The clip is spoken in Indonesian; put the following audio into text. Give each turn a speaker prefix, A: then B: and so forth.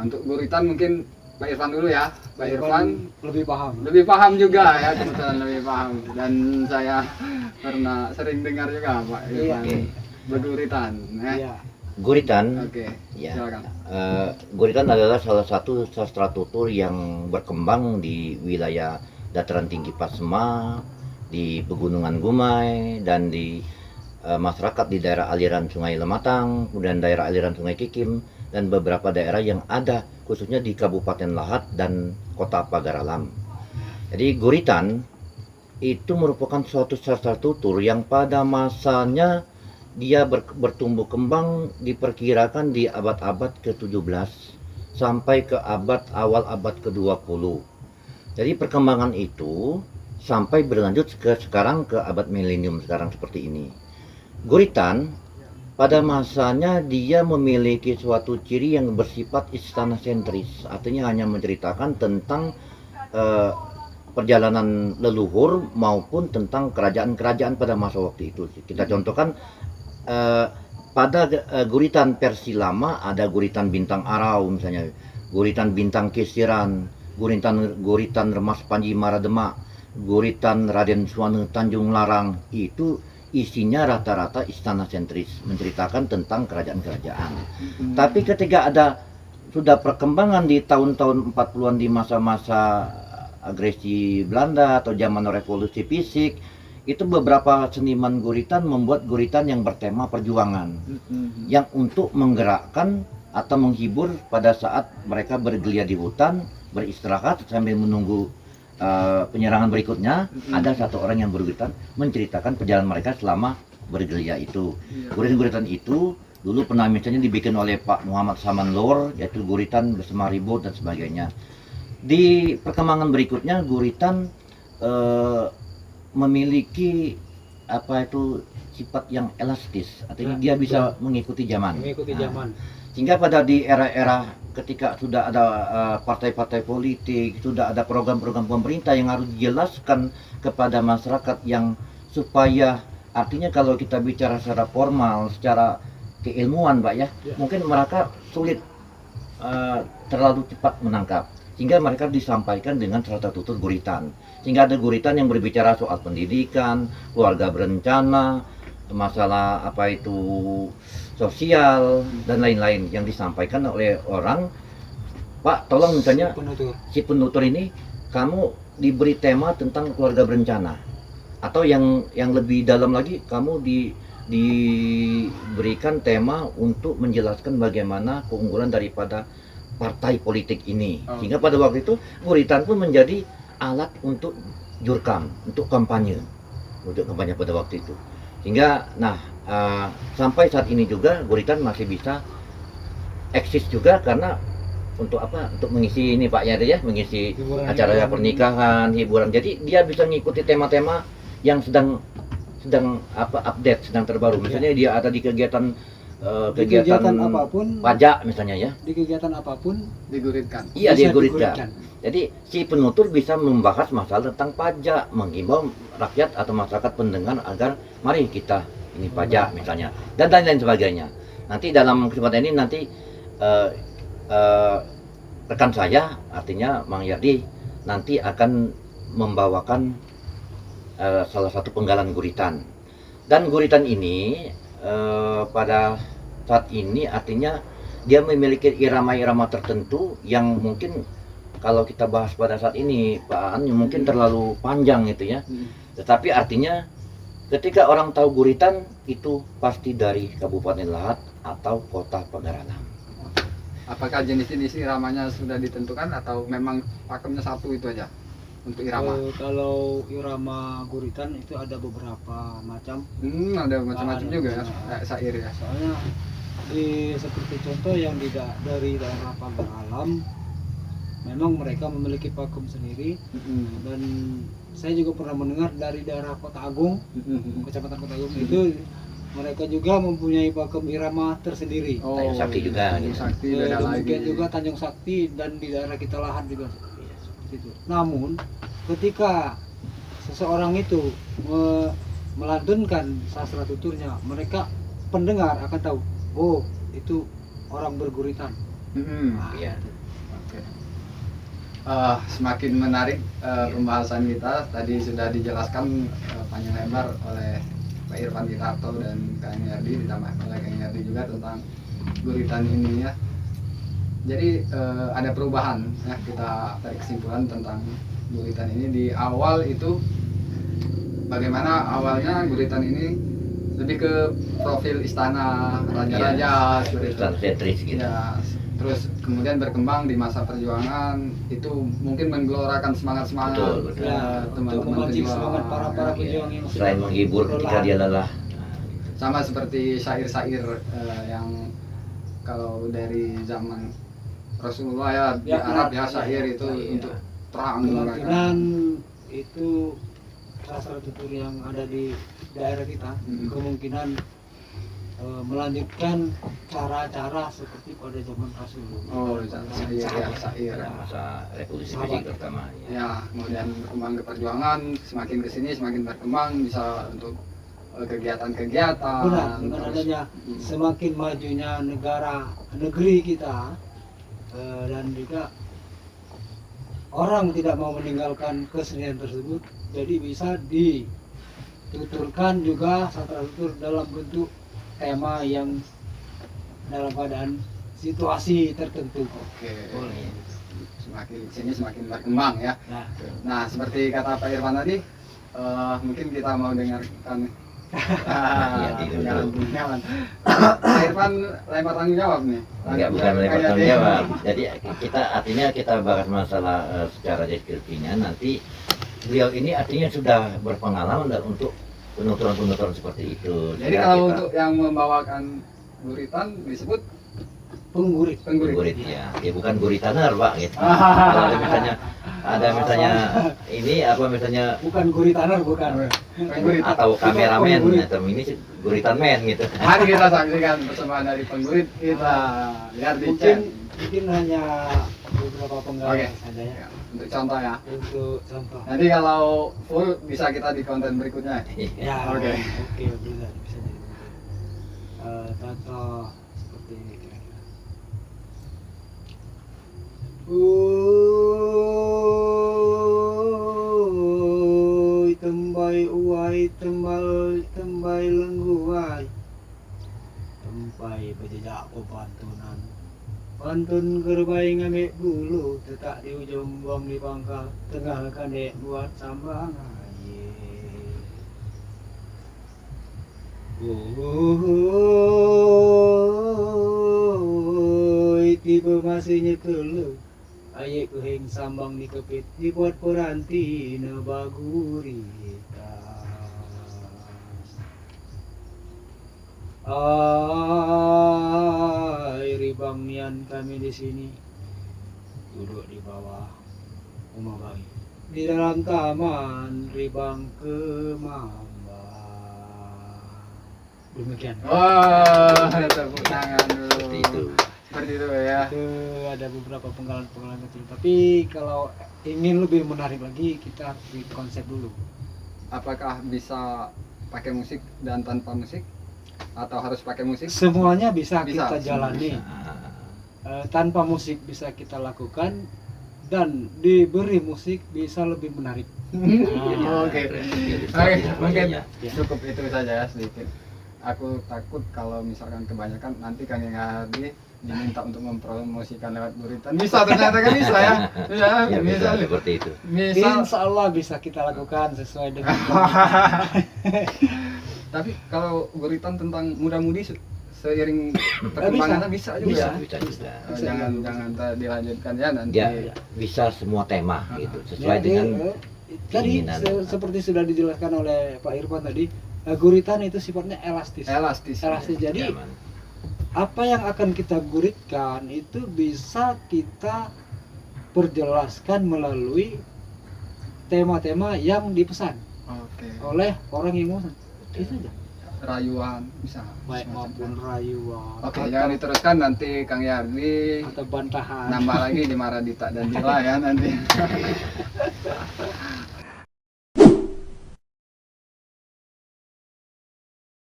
A: untuk guritan mungkin Pak Irfan dulu ya. Pak Irfan
B: lebih paham
A: juga ya, kebetulan lebih paham. Dan saya pernah sering dengar juga Pak Irfan berguritan.
C: Iya. Guritan,
A: Oke,
C: ya.
A: Silakan.
C: Guritan adalah salah satu sastra tutur yang berkembang di wilayah dataran tinggi Pasma, di pegunungan Gumai, dan di masyarakat di daerah aliran Sungai Lematang, kemudian daerah aliran Sungai Kikim, dan beberapa daerah yang ada khususnya di Kabupaten Lahat dan Kota Pagar Alam. Jadi guritan itu merupakan suatu sastra tutur yang pada masanya dia bertumbuh kembang diperkirakan di abad-abad ke-17 sampai ke awal abad ke-20. Jadi perkembangan itu sampai berlanjut ke sekarang, ke abad milenium sekarang seperti ini. Guritan pada masanya dia memiliki suatu ciri yang bersifat istana sentris, artinya hanya menceritakan tentang perjalanan leluhur maupun tentang kerajaan-kerajaan pada masa waktu itu. Kita contohkan pada guritan versi lama ada guritan Bintang Arau misalnya, guritan Bintang Kesiran, guritan Remas Panji Marademak, guritan Raden Suwana Tanjung Larang. Itu isinya rata-rata istana sentris, menceritakan tentang kerajaan-kerajaan. Tapi ketika ada sudah perkembangan di tahun-tahun 40-an, di masa-masa agresi Belanda atau zaman revolusi fisik, itu beberapa seniman guritan membuat guritan yang bertema perjuangan, yang untuk menggerakkan atau menghibur pada saat mereka bergelia di hutan, beristirahat sambil menunggu penyerangan berikutnya. Ada satu orang yang berguritan menceritakan perjalanan mereka selama bergelia itu. Guritan-guritan itu dulu pernah misalnya dibikin oleh Pak Muhammad Samanlor, yaitu guritan bersama ribut dan sebagainya. Di perkembangan berikutnya guritan memiliki sifat yang elastis, artinya dia bisa mengikuti zaman. Sehingga pada di era-era ketika sudah ada partai-partai politik, sudah ada program-program pemerintah yang harus dijelaskan kepada masyarakat, yang supaya artinya kalau kita bicara secara formal, secara keilmuan Pak ya, mungkin mereka sulit terlalu cepat menangkap, sehingga mereka disampaikan dengan sastra tutur guritan. Sehingga ada guritan yang berbicara soal pendidikan, keluarga berencana, masalah sosial dan lain-lain yang disampaikan oleh orang. Pak, tolong misalnya si penutur ini, kamu diberi tema tentang keluarga berencana, atau yang lebih dalam lagi, kamu diberikan tema untuk menjelaskan bagaimana keunggulan daripada partai politik ini. Sehingga pada waktu itu guritan pun menjadi alat untuk jurkam, untuk kampanye pada waktu itu. Sehingga sampai saat ini juga guritan masih bisa eksis juga, karena untuk mengisi ini Pak ya, mengisi acara pernikahan, hiburan. Jadi dia bisa mengikuti tema-tema yang sedang update, sedang terbaru. Misalnya dia ada di kegiatan
B: apapun,
C: pajak misalnya ya.
B: Di kegiatan apapun
A: diguritkan.
C: Iya, diguritkan. Jadi si penutur bisa membahas masalah tentang pajak, menghimbau rakyat atau masyarakat pendengar agar mari kita ini pajak misalnya, dan lain-lain sebagainya. Nanti dalam kesempatan ini nanti rekan saya, artinya Mang Yardi, nanti akan membawakan salah satu penggalan guritan. Dan guritan ini pada saat ini artinya dia memiliki irama-irama tertentu yang mungkin kalau kita bahas pada saat ini Pak An mungkin terlalu panjang itu ya. Tetapi artinya ketika orang tahu guritan itu pasti dari Kabupaten Lahat atau Kota Pagar Alam.
A: Apakah jenis-jenis iramanya sudah ditentukan atau memang pakemnya satu itu aja untuk irama?
B: Kalau irama guritan itu ada beberapa macam.
A: Ada macam-macam juga ya, syair ya.
B: Soalnya seperti contoh yang dari daerah Pagar Alam, memang mereka memiliki pakem sendiri. Dan saya juga pernah mendengar dari daerah Kota Agung, Kecamatan Kota Agung itu mereka juga mempunyai pakem irama tersendiri.
C: Tanjung Sakti juga.
A: Tanjung Sakti beda lagi.
B: Demikian juga Tanjung Sakti, dan di daerah kita Lahat juga seperti itu. Namun ketika seseorang itu melantunkan sastra tuturnya, mereka pendengar akan tahu, oh itu orang berguritan.
C: Iya.
A: semakin menarik pembahasan kita. Tadi sudah dijelaskan panjang lebar oleh Pak Irfan Witarto dan Kang Yardi, ditambah oleh Kang Yardi juga tentang guritan ini ya. Jadi ada perubahan ya, kita tarik kesimpulan tentang guritan ini. Di awal itu bagaimana awalnya guritan ini lebih ke profil istana raja-raja seperti itu.
C: Ustaz Tetris gitu.
A: Ya, terus kemudian berkembang di masa perjuangan itu mungkin menggelorakan semangat-semangat
C: Betul, betul.
B: Ya, untuk
A: teman-teman
B: memancing
A: pejuang.
B: semangat para pejuang yang
C: Selain menghibur ketika dia lelah.
A: Sama seperti syair-syair yang kalau dari zaman Rasulullah ya di
B: Ya,
A: Arab ya
B: ya,
A: syair itu
C: iya.
A: untuk terang
B: kemungkinan itu salah satu tur yang ada di daerah kita kemungkinan melanjutkan cara-cara seperti pada zaman Rasulullah.
A: Oh, syair ya syair.
C: Pada masa revolusi Mesir terutama.
A: Ya, kemudian berkembang ke perjuangan, semakin kesini semakin berkembang bisa untuk kegiatan-kegiatan.
B: Benar, dengan
A: terus-
B: adanya semakin majunya negeri kita dan juga orang tidak mau meninggalkan kesenian tersebut, jadi bisa dituturkan juga satu tutur dalam bentuk tema yang dalam keadaan situasi tertentu.
A: Oke.
B: Boleh.
A: Semakin kesini semakin berkembang ya.
B: Nah,
A: Nah, seperti kata Pak Irfan tadi, mungkin kita mau dengarkan.
C: Iya, gitu.
A: Nyaman. Pak Irfan lempar tanggung jawab nih.
C: Enggak, bukan lempar tanggung jawab. Jadi kita artinya kita bahas masalah secara deskripsinya, nanti beliau ini artinya sudah berpengalaman dan untuk penuturan-penuturan seperti itu.
A: Jadi kalau untuk yang membawakan guritan disebut
B: penggurit.
C: gurit ya, dia bukan guritaner Pak gitu. Kalau ada misalnya ini apa misalnya
B: Bukan guritaner, bukan.
A: penggurit.
C: atau kameramen
B: Penggurit.
C: atau ini sih guritan men gitu.
A: Mari kita saksikan persembahan dari penggurit kita. Lihat di
B: Mungkin
A: chat.
B: hanya beberapa penggal
A: Oke.
B: saja ya.
A: Ya, untuk contoh ya.
B: Untuk contoh.
A: Nanti kalau full bisa kita di konten berikutnya.
B: Ya,
A: Oke.
B: oke, bisa jadi. Contoh seperti ini kira-kira. Tembai uai tembai lengguai tembai berjejak pepantunan pantun gerbai ngambil bulu tetak di ujung buang di pangkal tengah kadek buat sambang aye. Tiba masihnya keluk ayek kehing sambang di kepit dibuat peranti nebagurita. Ay ribang nian kami di sini duduk di bawah rumah bayi di dalam taman ribang kemamba. Demikian.
A: Oh, tepuk tangan dulu.
C: Seperti itu.
A: Seperti itu ya.
B: Itu ada beberapa penggalan-penggalan kecil, tapi kalau ingin lebih menarik lagi kita harus bikin konsep dulu.
A: Apakah bisa pakai musik dan tanpa musik? Atau harus pakai musik?
B: Semuanya bisa,
A: Bisa,
B: kita jalani.
C: Nah,
B: Tanpa musik bisa kita lakukan dan diberi musik bisa lebih menarik.
A: Oke. Oke, mungkin cukup itu saja ya sedikit. Aku takut kalau misalkan kebanyakan nanti Kang Yardi diminta untuk mempromosikan lewat guritan. Bisa ternyata kan bisa ya.
C: ya bisa
A: Misal,
C: seperti itu.
A: misal.
B: Insya Allah bisa kita lakukan sesuai dengan
A: Tapi kalau guritan tentang muda-mudi seiring perkembangannya bisa juga.
C: Bisa juga.
A: Jangan dilanjutkan ya nanti.
C: Ya bisa semua tema gitu sesuai
B: Jadi,
C: dengan
B: tadi
C: keinginan.
B: seperti sudah dijelaskan oleh Pak Irfan tadi, guritan itu sifatnya elastis.
A: Elastis.
B: Jadi
C: zaman.
B: apa yang akan kita guritkan itu bisa kita perjelaskan melalui tema-tema yang dipesan
A: Oke.
B: oleh orang yang memesan. Itu aja.
A: Rayuan bisa.
B: Baik maupun rayuan.
A: Oke,
B: atau-
A: jangan diteruskan nanti Kang Yardi
B: atau bantahan.
A: nambah lagi di Maradita dan Dila ya nanti.